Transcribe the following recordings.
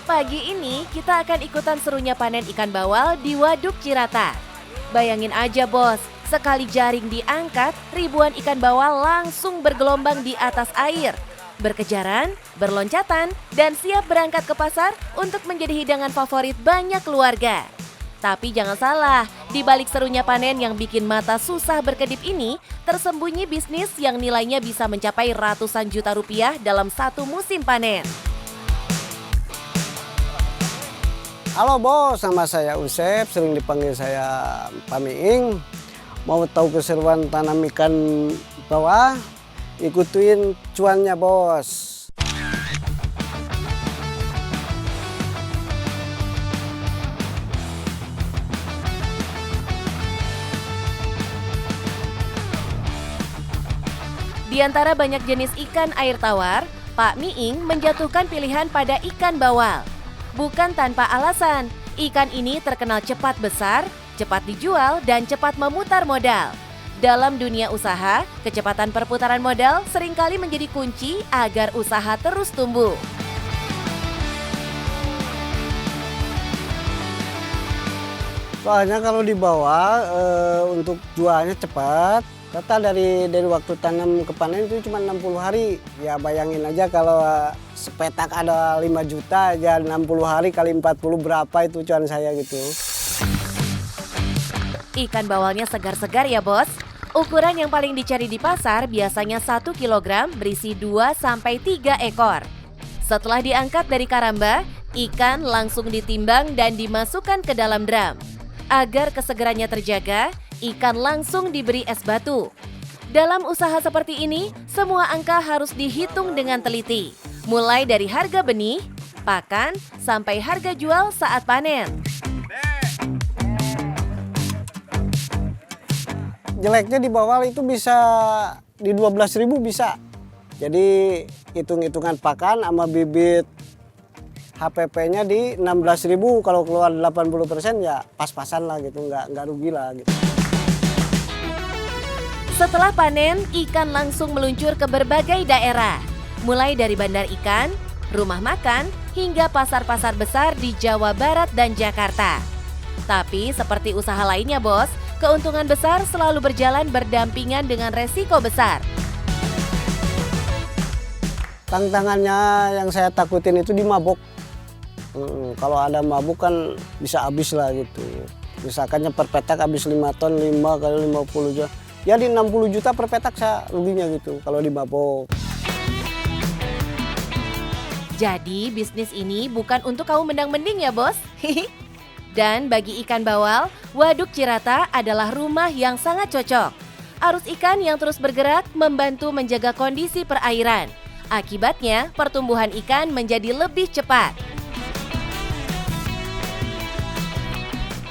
Pagi ini kita akan ikutan serunya panen ikan bawal di Waduk Cirata. Bayangin aja bos, sekali jaring diangkat, ribuan ikan bawal langsung bergelombang di atas air. Berkejaran, berloncatan, dan siap berangkat ke pasar untuk menjadi hidangan favorit banyak keluarga. Tapi jangan salah, di balik serunya panen yang bikin mata susah berkedip ini, tersembunyi bisnis yang nilainya bisa mencapai ratusan juta rupiah dalam satu musim panen. Halo bos, nama saya Usep, sering dipanggil saya Pak Miing. Mau tahu keseruan tanam ikan bawah? Ikutin cuannya bos. Di antara banyak jenis ikan air tawar, Pak Miing menjatuhkan pilihan pada ikan bawal. Bukan tanpa alasan, ikan ini terkenal cepat besar, cepat dijual, dan cepat memutar modal. Dalam dunia usaha, kecepatan perputaran modal seringkali menjadi kunci agar usaha terus tumbuh. Soalnya kalau di bawah untuk jualnya cepat. Total dari waktu tanam ke panen itu cuma 60 hari. Ya bayangin aja kalau sepetak ada 5 juta, ya 60 hari kali 40 berapa itu cuan saya gitu. Ikan bawalnya segar-segar ya bos. Ukuran yang paling dicari di pasar biasanya 1 kg berisi 2-3 ekor. Setelah diangkat dari karamba, ikan langsung ditimbang dan dimasukkan ke dalam drum. Agar kesegarannya terjaga, ikan langsung diberi es batu. Dalam usaha seperti ini, semua angka harus dihitung dengan teliti. Mulai dari harga benih, pakan, sampai harga jual saat panen. Jeleknya di bawah itu bisa di 12.000 bisa. Jadi hitung-hitungan pakan sama bibit HPP-nya di 16.000, kalau keluar 80% ya pas-pasan lah gitu, nggak rugi lah gitu. Setelah panen, ikan langsung meluncur ke berbagai daerah. Mulai dari bandar ikan, rumah makan, hingga pasar-pasar besar di Jawa Barat dan Jakarta. Tapi seperti usaha lainnya bos, keuntungan besar selalu berjalan berdampingan dengan resiko besar. Tantangannya yang saya takutin itu di mabuk. Kalau ada mabuk kan bisa habis lah gitu. Misalkannya per petak habis 5 ton, 5 kali 50 juta. Jadi 60 juta per petak saya ruginya gitu kalau di mabuk. Jadi bisnis ini bukan untuk kaum mendang-mending ya bos. Dan bagi ikan bawal, Waduk Cirata adalah rumah yang sangat cocok. Arus ikan yang terus bergerak membantu menjaga kondisi perairan. Akibatnya pertumbuhan ikan menjadi lebih cepat.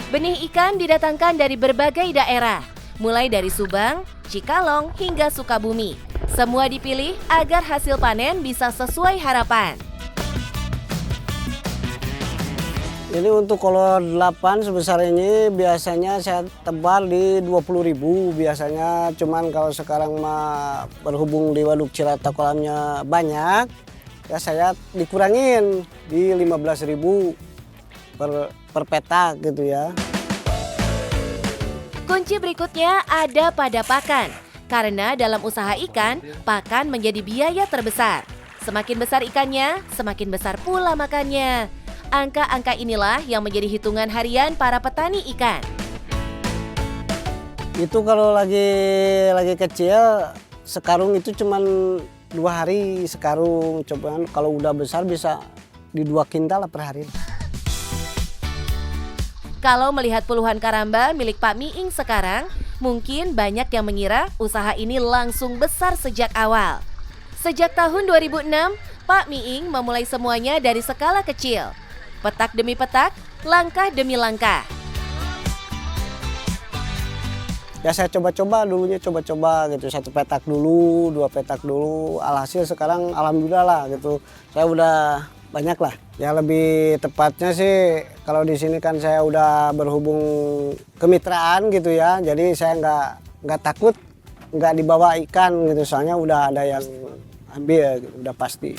Benih ikan didatangkan dari berbagai daerah, mulai dari Subang, Cikalong, hingga Sukabumi. Semua dipilih agar hasil panen bisa sesuai harapan. Ini untuk kolor 8 sebesar ini biasanya saya tebar di 20.000 biasanya. Cuman kalau sekarang mah berhubung di Waduk Cirata kolamnya banyak, ya saya dikurangin di 15.000 per petak gitu ya. Kunci berikutnya ada pada pakan. Karena dalam usaha ikan, pakan menjadi biaya terbesar. Semakin besar ikannya, semakin besar pula makannya. Angka-angka inilah yang menjadi hitungan harian para petani ikan. Itu kalau lagi kecil, sekarung itu cuman 2 hari sekarung. Coba kalau udah besar bisa di 2 kintal per hari. Kalau melihat puluhan karamba milik Pak Miing sekarang, mungkin banyak yang mengira usaha ini langsung besar sejak awal. Sejak tahun 2006, Pak Miing memulai semuanya dari skala kecil. Petak demi petak, langkah demi langkah. Ya saya coba-coba dulunya coba-coba gitu, 1 petak dulu, 2 petak dulu. Alhasil sekarang alhamdulillah lah gitu. Saya udah banyak lah. Ya lebih tepatnya sih kalau di sini kan saya udah berhubung kemitraan gitu ya. Jadi saya nggak takut nggak dibawa ikan gitu. Soalnya udah ada yang ambil gitu, udah pasti.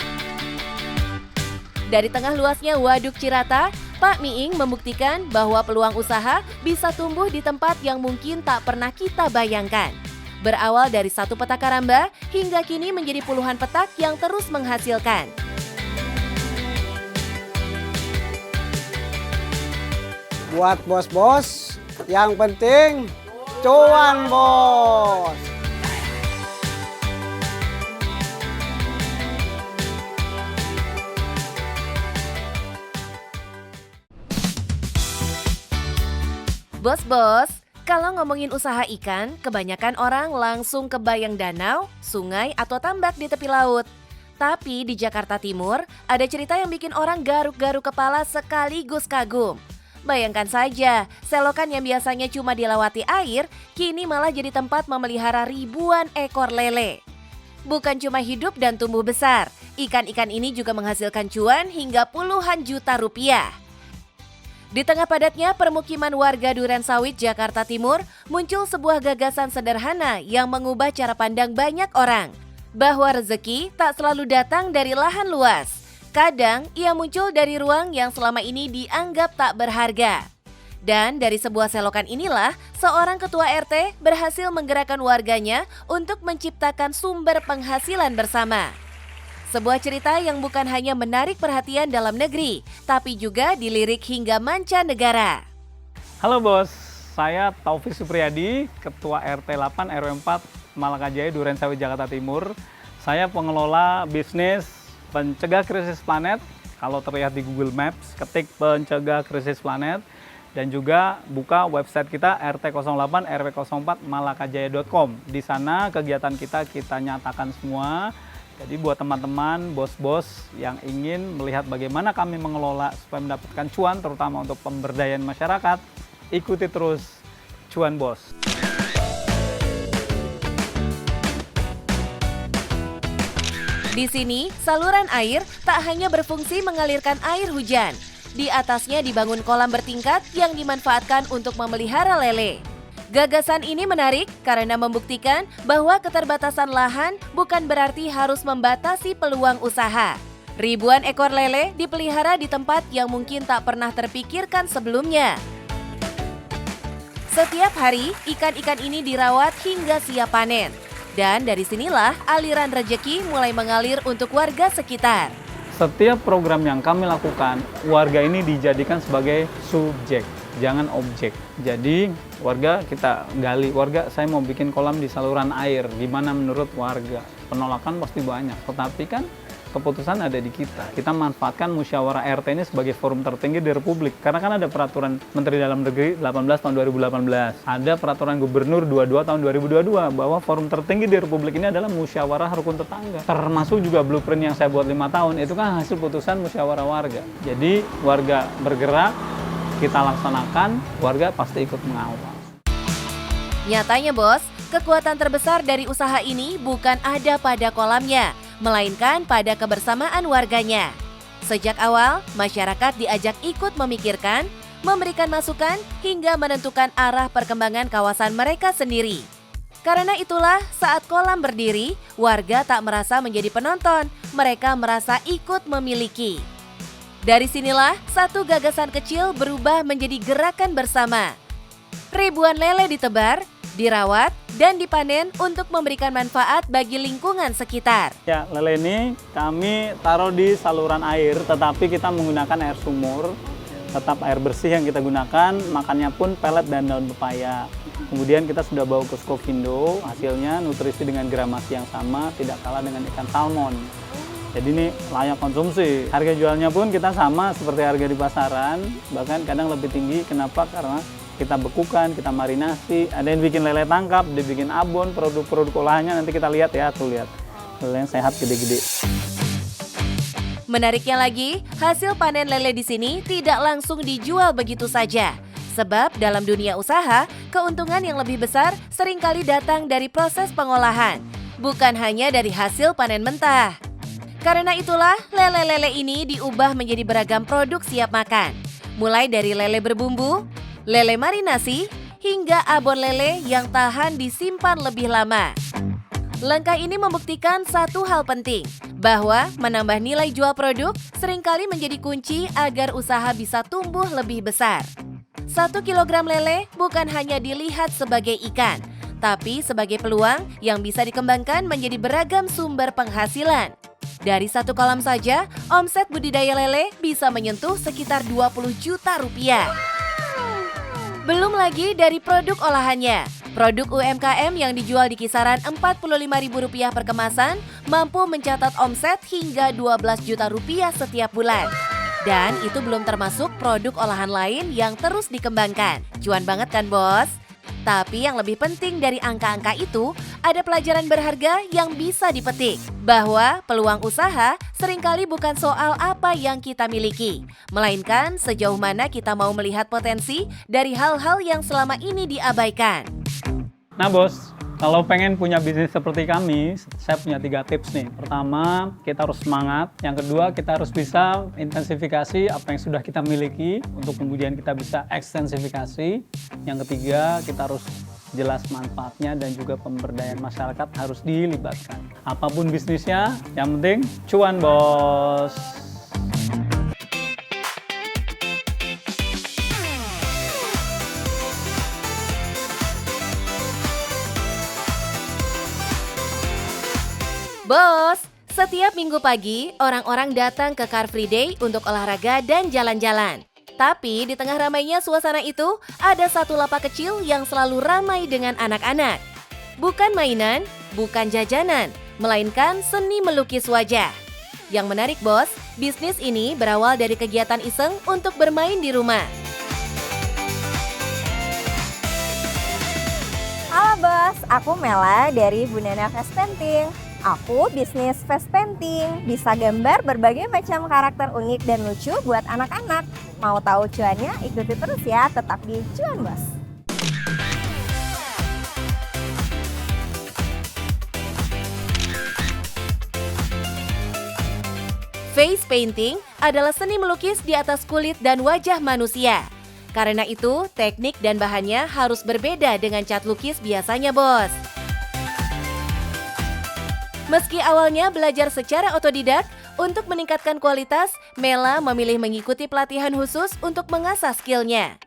Dari tengah luasnya Waduk Cirata, Pak Miing membuktikan bahwa peluang usaha bisa tumbuh di tempat yang mungkin tak pernah kita bayangkan. Berawal dari satu petak karamba, hingga kini menjadi puluhan petak yang terus menghasilkan. Buat bos-bos, yang penting cuan bos. Bos-bos, kalau ngomongin usaha ikan, kebanyakan orang langsung kebayang danau, sungai, atau tambak di tepi laut. Tapi di Jakarta Timur, ada cerita yang bikin orang garuk-garuk kepala sekaligus kagum. Bayangkan saja, selokan yang biasanya cuma dilewati air, kini malah jadi tempat memelihara ribuan ekor lele. Bukan cuma hidup dan tumbuh besar, ikan-ikan ini juga menghasilkan cuan hingga puluhan juta rupiah. Di tengah padatnya permukiman warga Durensawit, Jakarta Timur, muncul sebuah gagasan sederhana yang mengubah cara pandang banyak orang. Bahwa rezeki tak selalu datang dari lahan luas. Kadang ia muncul dari ruang yang selama ini dianggap tak berharga. Dan dari sebuah selokan inilah, seorang ketua RT berhasil menggerakkan warganya untuk menciptakan sumber penghasilan bersama. Sebuah cerita yang bukan hanya menarik perhatian dalam negeri, tapi juga dilirik hingga mancanegara. Halo bos, saya Taufik Supriyadi, Ketua RT 8 RW 4 Malakajaya, Durensawit, Jakarta Timur. Saya pengelola bisnis pencegah krisis planet. Kalau terlihat di Google Maps, ketik pencegah krisis planet. Dan juga buka website kita rt08 rw04 malakajaya.com. Di sana kegiatan kita nyatakan semua. Jadi buat teman-teman, bos-bos yang ingin melihat bagaimana kami mengelola supaya mendapatkan cuan, terutama untuk pemberdayaan masyarakat, ikuti terus Cuan Bos. Di sini, saluran air tak hanya berfungsi mengalirkan air hujan. Di atasnya dibangun kolam bertingkat yang dimanfaatkan untuk memelihara lele. Gagasan ini menarik karena membuktikan bahwa keterbatasan lahan bukan berarti harus membatasi peluang usaha. Ribuan ekor lele dipelihara di tempat yang mungkin tak pernah terpikirkan sebelumnya. Setiap hari, ikan-ikan ini dirawat hingga siap panen. Dan dari sinilah aliran rejeki mulai mengalir untuk warga sekitar. Setiap program yang kami lakukan, warga ini dijadikan sebagai subjek, jangan objek. Jadi warga kita gali, warga saya mau bikin kolam di saluran air, gimana menurut warga? Penolakan pasti banyak, tetapi kan keputusan ada di kita. Kita manfaatkan musyawarah RT ini sebagai forum tertinggi di Republik. Karena kan ada peraturan Menteri Dalam Negeri 18 tahun 2018. Ada peraturan Gubernur 22 tahun 2022 bahwa forum tertinggi di Republik ini adalah musyawarah rukun tetangga. Termasuk juga blueprint yang saya buat 5 tahun, itu kan hasil putusan musyawarah warga. Jadi warga bergerak, kita laksanakan, warga pasti ikut mengawal. Nyatanya bos, kekuatan terbesar dari usaha ini bukan ada pada kolamnya, melainkan pada kebersamaan warganya. Sejak awal, masyarakat diajak ikut memikirkan, memberikan masukan, hingga menentukan arah perkembangan kawasan mereka sendiri. Karena itulah, saat kolam berdiri, warga tak merasa menjadi penonton, mereka merasa ikut memiliki. Dari sinilah, satu gagasan kecil berubah menjadi gerakan bersama. Ribuan lele ditebar, dirawat, dan dipanen untuk memberikan manfaat bagi lingkungan sekitar. Ya, lele ini kami taruh di saluran air, tetapi kita menggunakan air sumur, tetap air bersih yang kita gunakan, makannya pun pelet dan daun pepaya. Kemudian kita sudah bawa ke Skovindo, hasilnya nutrisi dengan gramasi yang sama, tidak kalah dengan ikan salmon. Jadi ini layak konsumsi. Harga jualnya pun kita sama seperti harga di pasaran, bahkan kadang lebih tinggi. Kenapa? Karena kita bekukan, kita marinasi, ada yang bikin lele tangkap, dibikin abon, produk-produk olahannya nanti kita lihat ya, tuh lihat. Lele yang sehat gede-gede. Menariknya lagi, hasil panen lele di sini tidak langsung dijual begitu saja. Sebab dalam dunia usaha, keuntungan yang lebih besar seringkali datang dari proses pengolahan, bukan hanya dari hasil panen mentah. Karena itulah, lele-lele ini diubah menjadi beragam produk siap makan. Mulai dari lele berbumbu, lele marinasi, hingga abon lele yang tahan disimpan lebih lama. Langkah ini membuktikan satu hal penting, bahwa menambah nilai jual produk seringkali menjadi kunci agar usaha bisa tumbuh lebih besar. 1 kilogram lele bukan hanya dilihat sebagai ikan, tapi sebagai peluang yang bisa dikembangkan menjadi beragam sumber penghasilan. Dari 1 kolam saja, omset budidaya lele bisa menyentuh sekitar 20 juta rupiah. Belum lagi dari produk olahannya. Produk UMKM yang dijual di kisaran Rp45.000 per kemasan mampu mencatat omset hingga 12 juta rupiah setiap bulan. Dan itu belum termasuk produk olahan lain yang terus dikembangkan. Cuan banget kan, Bos? Tapi yang lebih penting dari angka-angka itu, ada pelajaran berharga yang bisa dipetik. Bahwa peluang usaha seringkali bukan soal apa yang kita miliki, melainkan sejauh mana kita mau melihat potensi dari hal-hal yang selama ini diabaikan. Nah bos, kalau pengen punya bisnis seperti kami, saya punya 3 tips nih. Pertama, kita harus semangat. Yang kedua, kita harus bisa intensifikasi apa yang sudah kita miliki untuk kemudian kita bisa ekstensifikasi. Yang ketiga, kita harus jelas manfaatnya dan juga pemberdayaan masyarakat harus dilibatkan. Apapun bisnisnya, yang penting cuan bos. Bos, setiap minggu pagi orang-orang datang ke Car Free Day untuk olahraga dan jalan-jalan. Tapi di tengah ramainya suasana itu, ada satu lapak kecil yang selalu ramai dengan anak-anak. Bukan mainan, bukan jajanan, melainkan seni melukis wajah. Yang menarik bos, bisnis ini berawal dari kegiatan iseng untuk bermain di rumah. Halo bos, aku Mela dari Bunana Face Painting. Aku bisnis face painting, bisa gambar berbagai macam karakter unik dan lucu buat anak-anak. Mau tahu cuannya? Ikuti terus ya, tetap di Cuan Bos. Face painting adalah seni melukis di atas kulit dan wajah manusia. Karena itu, teknik dan bahannya harus berbeda dengan cat lukis biasanya, bos. Meski awalnya belajar secara otodidak, untuk meningkatkan kualitas, Mela memilih mengikuti pelatihan khusus untuk mengasah skillnya.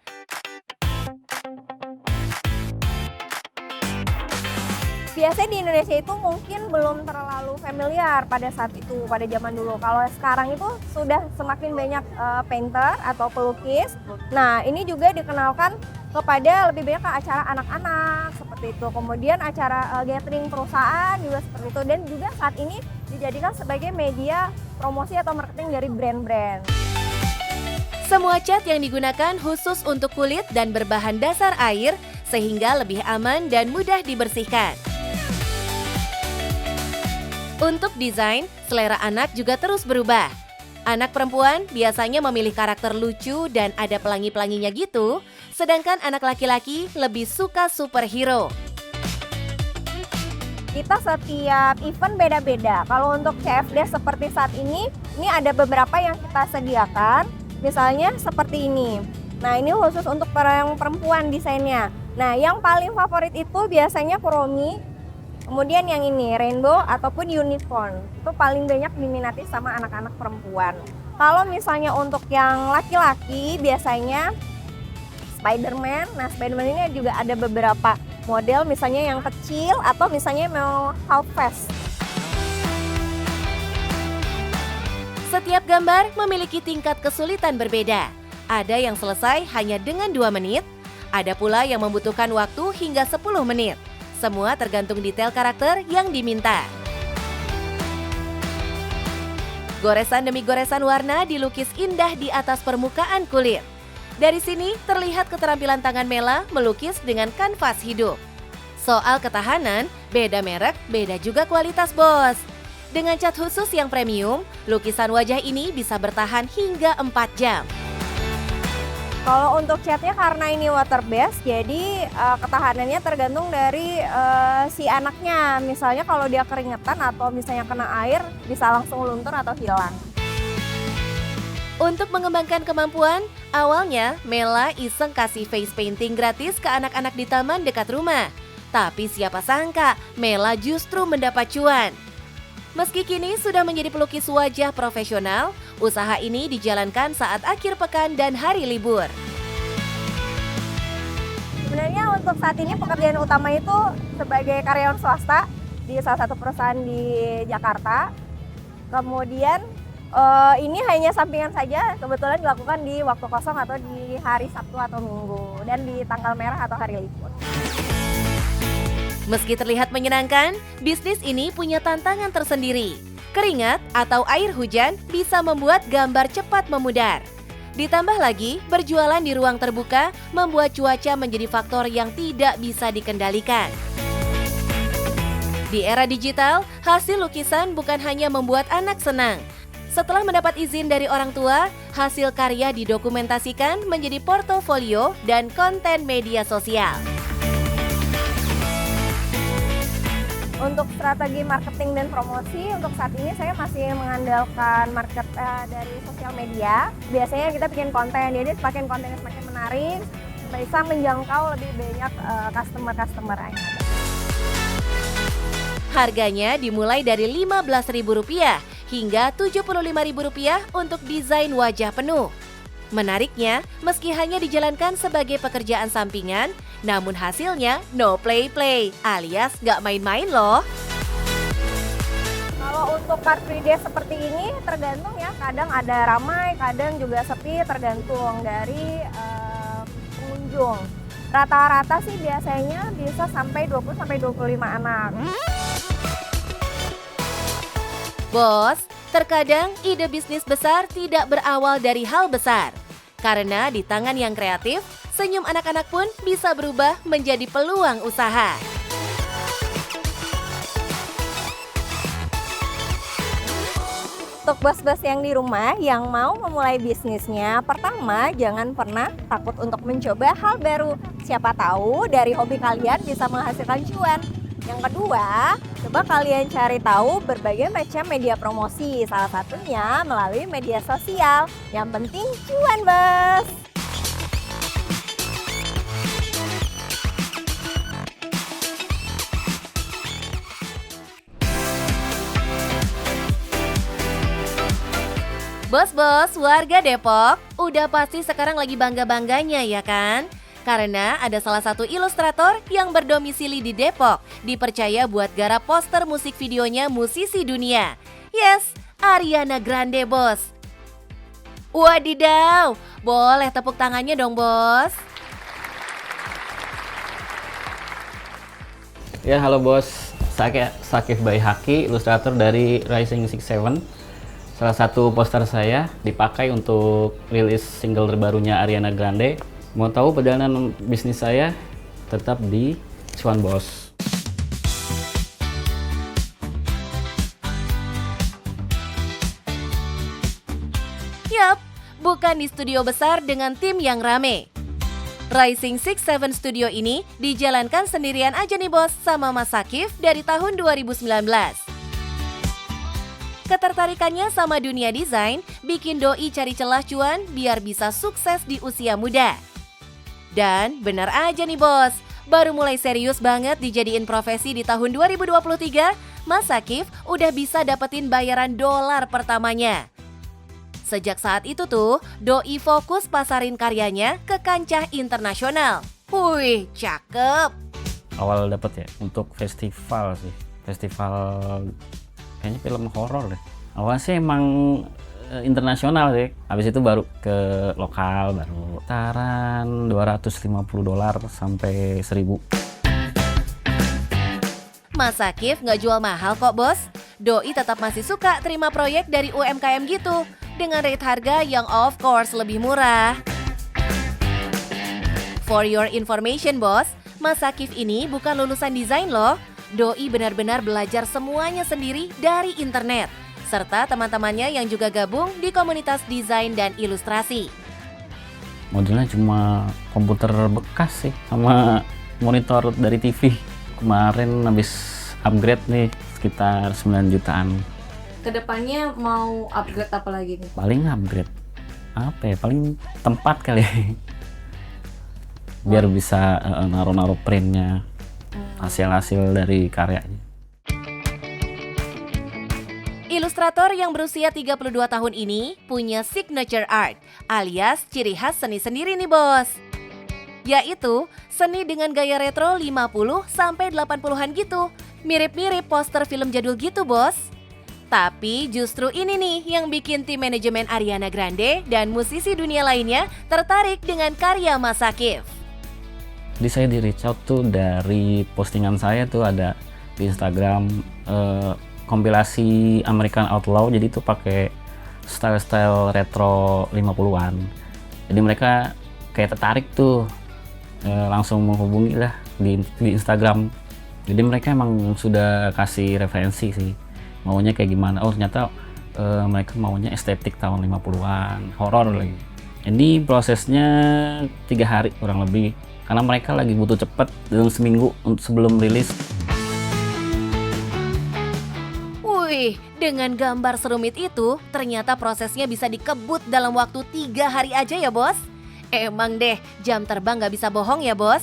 Biasanya di Indonesia itu mungkin belum terlalu familiar pada saat itu, pada zaman dulu. Kalau sekarang itu sudah semakin banyak painter atau pelukis. Nah, ini juga dikenalkan kepada lebih banyak ke acara anak-anak seperti itu. Kemudian acara gathering perusahaan juga seperti itu. Dan juga saat ini dijadikan sebagai media promosi atau marketing dari brand-brand. Semua cat yang digunakan khusus untuk kulit dan berbahan dasar air sehingga lebih aman dan mudah dibersihkan. Untuk desain, selera anak juga terus berubah. Anak perempuan biasanya memilih karakter lucu dan ada pelangi-pelanginya gitu, sedangkan anak laki-laki lebih suka superhero. Kita setiap event beda-beda. Kalau untuk CFD seperti saat ini ada beberapa yang kita sediakan, misalnya seperti ini. Nah, ini khusus untuk yang perempuan desainnya. Nah, yang paling favorit itu biasanya Kuromi. Kemudian yang ini rainbow ataupun unicorn, itu paling banyak diminati sama anak-anak perempuan. Kalau misalnya untuk yang laki-laki biasanya Spider-Man. Nah, Spider-Man ini juga ada beberapa model, misalnya yang kecil atau misalnya mau half face. Setiap gambar memiliki tingkat kesulitan berbeda. Ada yang selesai hanya dengan 2 menit, ada pula yang membutuhkan waktu hingga 10 menit. Semua tergantung detail karakter yang diminta. Goresan demi goresan warna dilukis indah di atas permukaan kulit. Dari sini terlihat keterampilan tangan Mela melukis dengan kanvas hidup. Soal ketahanan, beda merek, beda juga kualitas bos. Dengan cat khusus yang premium, lukisan wajah ini bisa bertahan hingga 4 jam. Kalau untuk catnya karena ini water based, jadi ketahanannya tergantung dari si anaknya. Misalnya kalau dia keringetan atau misalnya kena air, bisa langsung luntur atau hilang. Untuk mengembangkan kemampuan, awalnya Mela iseng kasih face painting gratis ke anak-anak di taman dekat rumah. Tapi siapa sangka Mela justru mendapat cuan. Meski kini sudah menjadi pelukis wajah profesional, usaha ini dijalankan saat akhir pekan dan hari libur. Sebenarnya untuk saat ini pekerjaan utama itu sebagai karyawan swasta di salah satu perusahaan di Jakarta. Kemudian ini hanya sampingan saja, kebetulan dilakukan di waktu kosong atau di hari Sabtu atau Minggu dan di tanggal merah atau hari libur. Meski terlihat menyenangkan, bisnis ini punya tantangan tersendiri. Keringat atau air hujan bisa membuat gambar cepat memudar. Ditambah lagi, berjualan di ruang terbuka membuat cuaca menjadi faktor yang tidak bisa dikendalikan. Di era digital, hasil lukisan bukan hanya membuat anak senang. Setelah mendapat izin dari orang tua, hasil karya didokumentasikan menjadi portofolio dan konten media sosial. Untuk strategi marketing dan promosi, untuk saat ini saya masih mengandalkan market dari sosial media. Biasanya kita bikin konten, jadi semakin kontennya semakin menarik, bisa menjangkau lebih banyak customer-customer yang ada. Harganya dimulai dari Rp15.000 hingga Rp75.000 untuk desain wajah penuh. Menariknya, meski hanya dijalankan sebagai pekerjaan sampingan, namun hasilnya no play-play alias nggak main-main loh. Kalau untuk Car Free Day seperti ini tergantung ya, kadang ada ramai, kadang juga sepi, tergantung dari pengunjung. Rata-rata sih biasanya bisa sampai 20-25 anak. Bos, terkadang ide bisnis besar tidak berawal dari hal besar. Karena di tangan yang kreatif, senyum anak-anak pun bisa berubah menjadi peluang usaha. Untuk bos-bos yang di rumah yang mau memulai bisnisnya, pertama jangan pernah takut untuk mencoba hal baru. Siapa tahu dari hobi kalian bisa menghasilkan cuan. Yang kedua, coba kalian cari tahu berbagai macam media promosi, salah satunya melalui media sosial. Yang penting cuan, bos! Bos-bos, warga Depok, udah pasti sekarang lagi bangga-bangganya ya kan? Karena ada salah satu ilustrator yang berdomisili di Depok, dipercaya buat garap poster musik videonya musisi dunia. Yes, Ariana Grande, bos. Wadidaw, boleh tepuk tangannya dong, bos. Ya, halo bos. Saya Sakif Baihaki, ilustrator dari Rising 67. Salah satu poster saya dipakai untuk rilis single terbarunya Ariana Grande. Mau tahu perjalanan bisnis saya? Tetap di Cuan Bos. Yap, bukan di studio besar dengan tim yang rame. Rising 67 Studio ini dijalankan sendirian aja nih bos sama Mas Sakif dari tahun 2019. Ketertarikannya sama dunia desain bikin Doi cari celah cuan biar bisa sukses di usia muda. Dan benar aja nih bos, baru mulai serius banget dijadiin profesi di tahun 2023, Mas Sakif udah bisa dapetin bayaran dolar pertamanya. Sejak saat itu tuh, Doi fokus pasarin karyanya ke kancah internasional. Wih, cakep! Awal dapet ya untuk festival sih. Festival kayaknya film horor deh. Awalnya sih emang internasional sih. Habis itu baru ke lokal, baru taran $250 sampai 1.000. Mas Sakif nggak jual mahal kok bos. Doi tetap masih suka terima proyek dari UMKM gitu, dengan rate harga yang of course lebih murah. For your information bos, Mas Sakif ini bukan lulusan desain loh. Doi benar-benar belajar semuanya sendiri dari internet, serta teman-temannya yang juga gabung di komunitas desain dan ilustrasi. Modelnya cuma komputer bekas sih, sama monitor dari TV. Kemarin habis upgrade nih, sekitar 9 jutaan. Kedepannya mau upgrade apa lagi nih? Paling upgrade apa ya, paling tempat kali. Biar bisa naruh-naruh printnya. hasil-hasil dari karyanya. Ilustrator yang berusia 32 tahun ini punya signature art alias ciri khas seni sendiri nih bos. Yaitu seni dengan gaya retro 50 sampai 80-an gitu. Mirip-mirip poster film jadul gitu bos. Tapi justru ini nih yang bikin tim manajemen Ariana Grande dan musisi dunia lainnya tertarik dengan karya Mas Sakif. Jadi saya di reach out tuh dari postingan saya tuh ada di Instagram kompilasi American Outlaw, jadi itu pakai style-style retro 50-an. Jadi mereka kayak tertarik tuh, langsung menghubungi lah di Instagram. Jadi mereka emang sudah kasih referensi sih, maunya kayak gimana. Oh ternyata mereka maunya estetik tahun 50-an, horor lagi. Jadi prosesnya 3 hari kurang lebih, karena mereka lagi butuh cepet dalam seminggu sebelum rilis. Wih, dengan gambar serumit itu, ternyata prosesnya bisa dikebut dalam waktu 3 hari aja ya bos. Emang deh, jam terbang gak bisa bohong ya bos.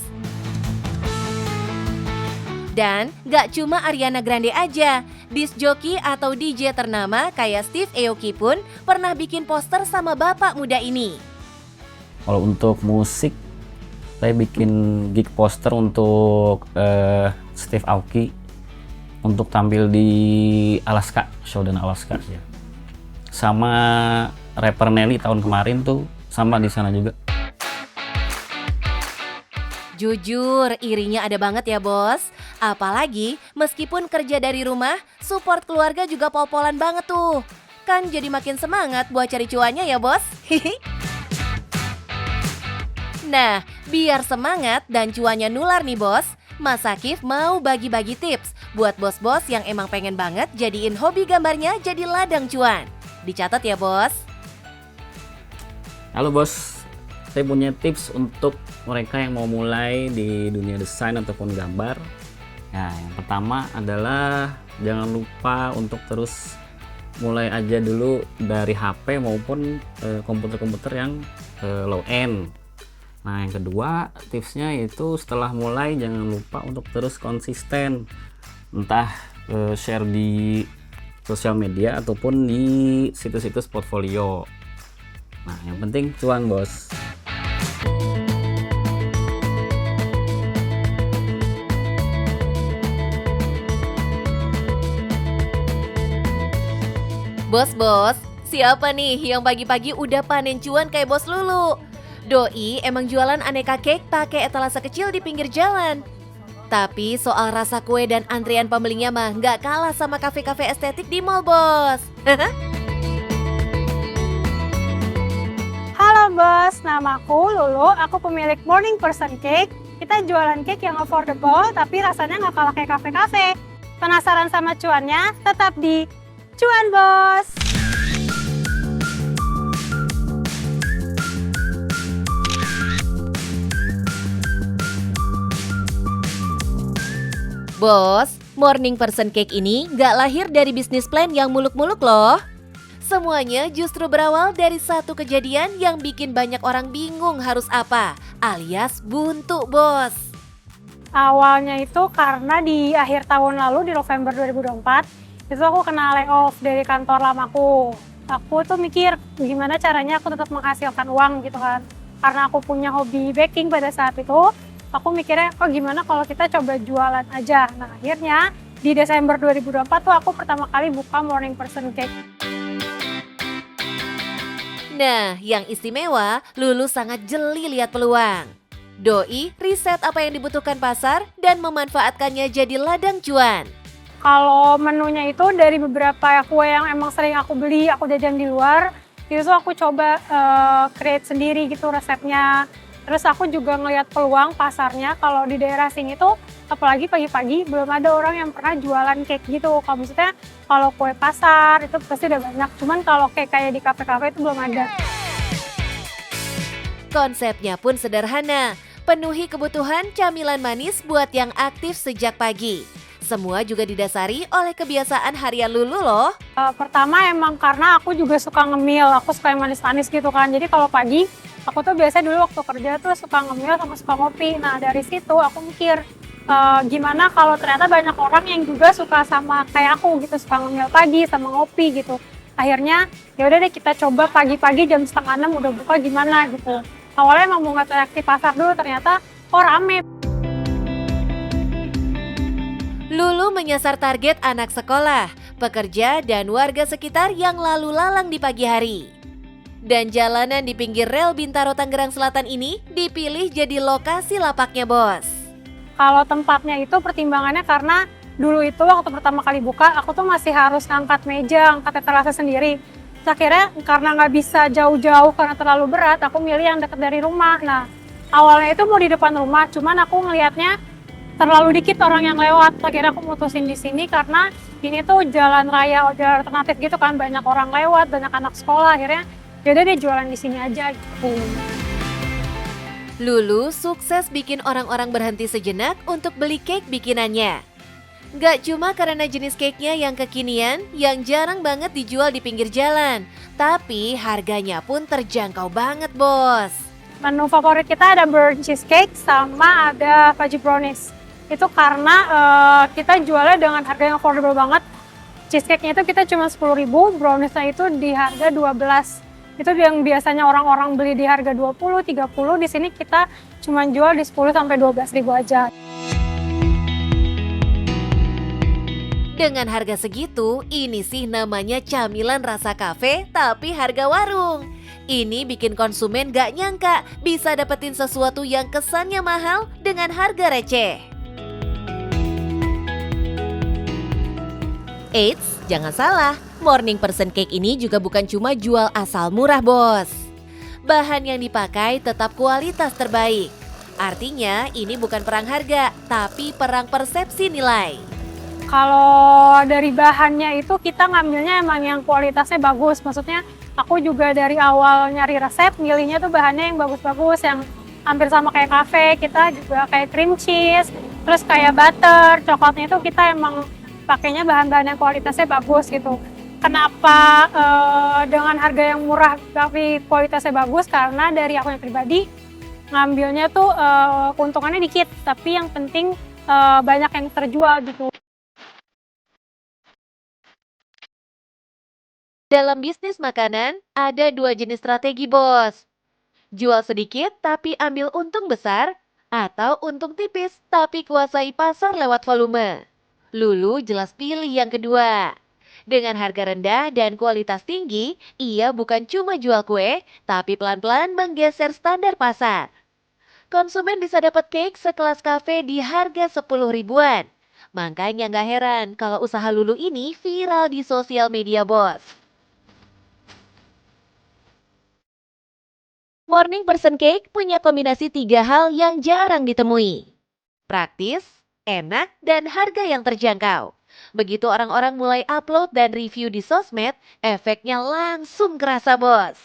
Dan gak cuma Ariana Grande aja, disc jockey atau DJ ternama kayak Steve Aoki pun pernah bikin poster sama bapak muda ini. Kalau untuk musik, saya bikin gig poster untuk Steve Aoki untuk tampil di Alaska, Showdown Alaska ya. Sama rapper Nelly tahun kemarin tuh sama di sana juga. Jujur, irinya ada banget ya bos. Apalagi meskipun kerja dari rumah, support keluarga juga pol-polan banget tuh. Kan jadi makin semangat buat cari cuannya ya bos. Nah, biar semangat dan cuannya nular nih bos, Mas Sakif mau bagi-bagi tips buat bos-bos yang emang pengen banget jadiin hobi gambarnya jadi ladang cuan. Dicatat ya bos. Halo bos, saya punya tips untuk mereka yang mau mulai di dunia desain ataupun gambar. Nah, yang pertama adalah jangan lupa untuk terus mulai aja dulu dari HP maupun komputer-komputer yang low end. Nah, yang kedua tipsnya itu setelah mulai jangan lupa untuk terus konsisten, entah share di sosial media ataupun di situs-situs portfolio. Nah, yang penting cuan bos. Bos-bos, siapa nih yang pagi-pagi udah panen cuan kayak bos Lulu? Doi emang jualan aneka cake pakai etalase kecil di pinggir jalan. Tapi soal rasa kue dan antrian pembelinya mah nggak kalah sama kafe-kafe estetik di mall bos. Halo bos, namaku Lulu, aku pemilik Morning Person Cake. Kita jualan cake yang affordable tapi rasanya nggak kalah kayak kafe-kafe. Penasaran sama cuannya? Tetap di Cuan Bos! Bos, Morning Person Cake ini nggak lahir dari bisnis plan yang muluk-muluk loh. Semuanya justru berawal dari satu kejadian yang bikin banyak orang bingung harus apa, alias buntu bos. Awalnya itu karena di akhir tahun lalu di November 2024 itu aku kena layoff dari kantor lamaku. Aku tuh mikir gimana caranya aku tetap menghasilkan uang gitu kan. Karena aku punya hobi baking pada saat itu, aku mikirnya gimana kalau kita coba jualan aja. Nah akhirnya di Desember 2024 tuh aku pertama kali buka Morning Person Cake. Nah, yang istimewa, Lulu sangat jeli lihat peluang. Doi riset apa yang dibutuhkan pasar dan memanfaatkannya jadi ladang cuan. Kalau menunya itu dari beberapa kue yang emang sering aku beli, aku jajan di luar, itu aku coba create sendiri gitu resepnya. Terus aku juga ngelihat peluang pasarnya kalau di daerah sini tuh, apalagi pagi-pagi belum ada orang yang pernah jualan cake gitu. Kalau maksudnya kalau kue pasar itu pasti udah banyak, cuman kalau cake kayak di kafe-kafe itu belum ada. Konsepnya pun sederhana, penuhi kebutuhan camilan manis buat yang aktif sejak pagi. Semua juga didasari oleh kebiasaan harian Lulu loh. Pertama emang karena aku juga suka ngemil, aku suka yang manis-manis gitu kan. Jadi kalau pagi, aku tuh biasa dulu waktu kerja tuh suka ngemil sama suka ngopi. Nah dari situ aku mikir, gimana kalau ternyata banyak orang yang juga suka sama kayak aku gitu, suka ngemil pagi sama ngopi gitu. Akhirnya ya udah deh kita coba pagi-pagi jam 5:30 udah buka gimana gitu. Awalnya emang mau nggak di pasar dulu, ternyata rame. Lulu menyasar target anak sekolah, pekerja, dan warga sekitar yang lalu lalang di pagi hari. Dan jalanan di pinggir rel Bintaro Tangerang Selatan ini dipilih jadi lokasi lapaknya, Bos. Kalau tempatnya itu pertimbangannya karena dulu itu waktu pertama kali buka, aku tuh masih harus ngangkat meja, angkat etalase sendiri. Terus akhirnya karena nggak bisa jauh-jauh karena terlalu berat, aku milih yang dekat dari rumah. Nah, awalnya itu mau di depan rumah, cuman aku ngelihatnya terlalu dikit orang yang lewat. Akhirnya aku mutusin di sini karena ini tuh jalan raya udah alternatif gitu kan, banyak orang lewat, banyak anak sekolah. Akhirnya yaudah deh jualan di sini aja gitu. Lulu sukses bikin orang-orang berhenti sejenak untuk beli cake bikinannya. Gak cuma karena jenis cake-nya yang kekinian, yang jarang banget dijual di pinggir jalan, tapi harganya pun terjangkau banget, Bos. Menu favorit kita ada burnt cheesecake sama ada fudgy brownies. Itu karena kita jualnya dengan harga yang affordable banget. Cheesecake-nya itu kita cuma 10.000, brownies-nya itu di harga 12. Itu yang biasanya orang-orang beli di harga 20, 30, di sini kita cuma jual di 10 sampai 12.000 aja. Dengan harga segitu, ini sih namanya camilan rasa kafe tapi harga warung. Ini bikin konsumen gak nyangka bisa dapetin sesuatu yang kesannya mahal dengan harga receh. Eits, jangan salah, Morning Person Cake ini juga bukan cuma jual asal murah, Bos. Bahan yang dipakai tetap kualitas terbaik. Artinya ini bukan perang harga, tapi perang persepsi nilai. Kalau dari bahannya itu kita ngambilnya emang yang kualitasnya bagus. Maksudnya aku juga dari awal nyari resep, milihnya tuh bahannya yang bagus-bagus, yang hampir sama kayak kafe. Kita juga kayak cream cheese, terus kayak butter, coklatnya itu kita emang pakainya bahan-bahan yang kualitasnya bagus gitu. Kenapa dengan harga yang murah tapi kualitasnya bagus? Karena dari aku yang pribadi ngambilnya tuh keuntungannya dikit, tapi yang penting banyak yang terjual gitu. Dalam bisnis makanan, ada dua jenis strategi, Bos. Jual sedikit tapi ambil untung besar, atau untung tipis tapi kuasai pasar lewat volume. Lulu jelas pilih yang kedua. Dengan harga rendah dan kualitas tinggi, ia bukan cuma jual kue, tapi pelan-pelan menggeser standar pasar. Konsumen bisa dapat cake sekelas kafe di harga 10 ribuan. Makanya nggak heran kalau usaha Lulu ini viral di sosial media, Bos. Morning Person Cake punya kombinasi 3 hal yang jarang ditemui. Praktis, enak, dan harga yang terjangkau. Begitu orang-orang mulai upload dan review di sosmed, efeknya langsung kerasa, Bos.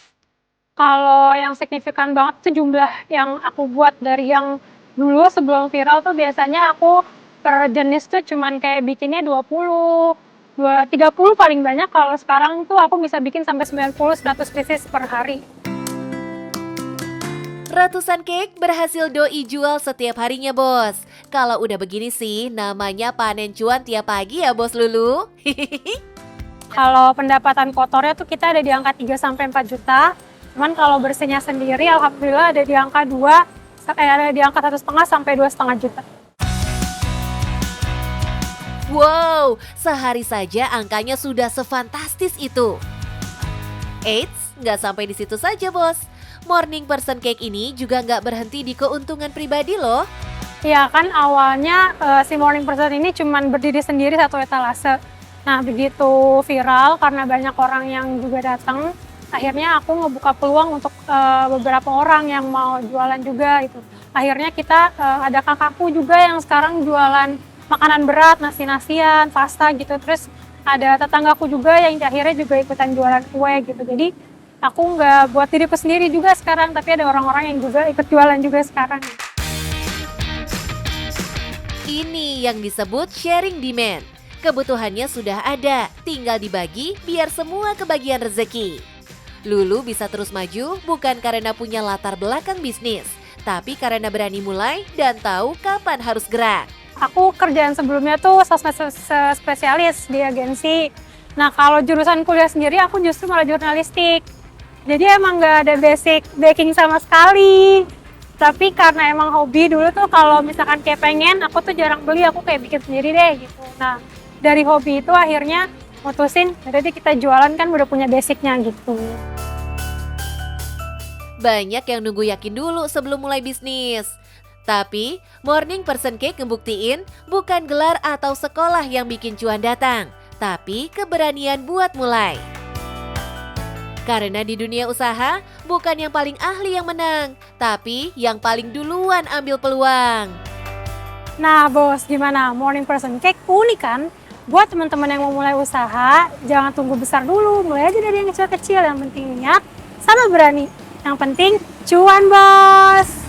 Kalau yang signifikan banget tuh jumlah yang aku buat dari yang dulu sebelum viral tuh biasanya aku per jenis tuh cuman kayak bikinnya 20, 30 paling banyak. Kalau sekarang tuh aku bisa bikin sampai 90-100 pieces per hari. Ratusan cake berhasil Doi jual setiap harinya, Bos. Kalau udah begini sih, namanya panen cuan tiap pagi ya, Bos Lulu. Kalau pendapatan kotornya tuh kita ada di angka 3-4 juta. Cuman kalau bersihnya sendiri, alhamdulillah ada di angka 1,5 sampai 2,5 juta. Wow, sehari saja angkanya sudah sefantastis itu. Eits, nggak sampai di situ saja, Bos. Morning Person Cake ini juga nggak berhenti di keuntungan pribadi loh. Ya kan awalnya si Morning Person ini cuman berdiri sendiri satu etalase. Nah begitu viral karena banyak orang yang juga datang, akhirnya aku ngebuka peluang untuk beberapa orang yang mau jualan juga itu. Akhirnya kita ada kakakku juga yang sekarang jualan makanan berat, nasi-nasian, pasta gitu. Terus ada tetanggaku juga yang akhirnya juga ikutan jualan kue gitu. Jadi aku nggak buat diriku sendiri juga sekarang, tapi ada orang-orang yang juga ikut jualan juga sekarang. Ini yang disebut sharing demand. Kebutuhannya sudah ada, tinggal dibagi biar semua kebagian rezeki. Lulu bisa terus maju bukan karena punya latar belakang bisnis, tapi karena berani mulai dan tahu kapan harus gerak. Aku kerjaan sebelumnya tuh sosmed spesialis di agensi. Nah, kalau jurusan kuliah sendiri aku justru malah jurnalistik. Jadi emang nggak ada basic baking sama sekali. Tapi karena emang hobi dulu tuh kalau misalkan kayak pengen, aku tuh jarang beli, aku kayak bikin sendiri deh gitu. Nah, dari hobi itu akhirnya mutusin, jadi kita jualan kan udah punya basicnya gitu. Banyak yang nunggu yakin dulu sebelum mulai bisnis. Tapi, Morning Person Cake ngebuktiin bukan gelar atau sekolah yang bikin cuan datang, tapi keberanian buat mulai. Karena di dunia usaha, bukan yang paling ahli yang menang, tapi yang paling duluan ambil peluang. Nah bos, gimana? Morning Person Cake unik kan? Buat teman-teman yang mau mulai usaha, jangan tunggu besar dulu, mulai aja dari yang kecil-kecil. Yang penting niat sama berani. Yang penting cuan bos!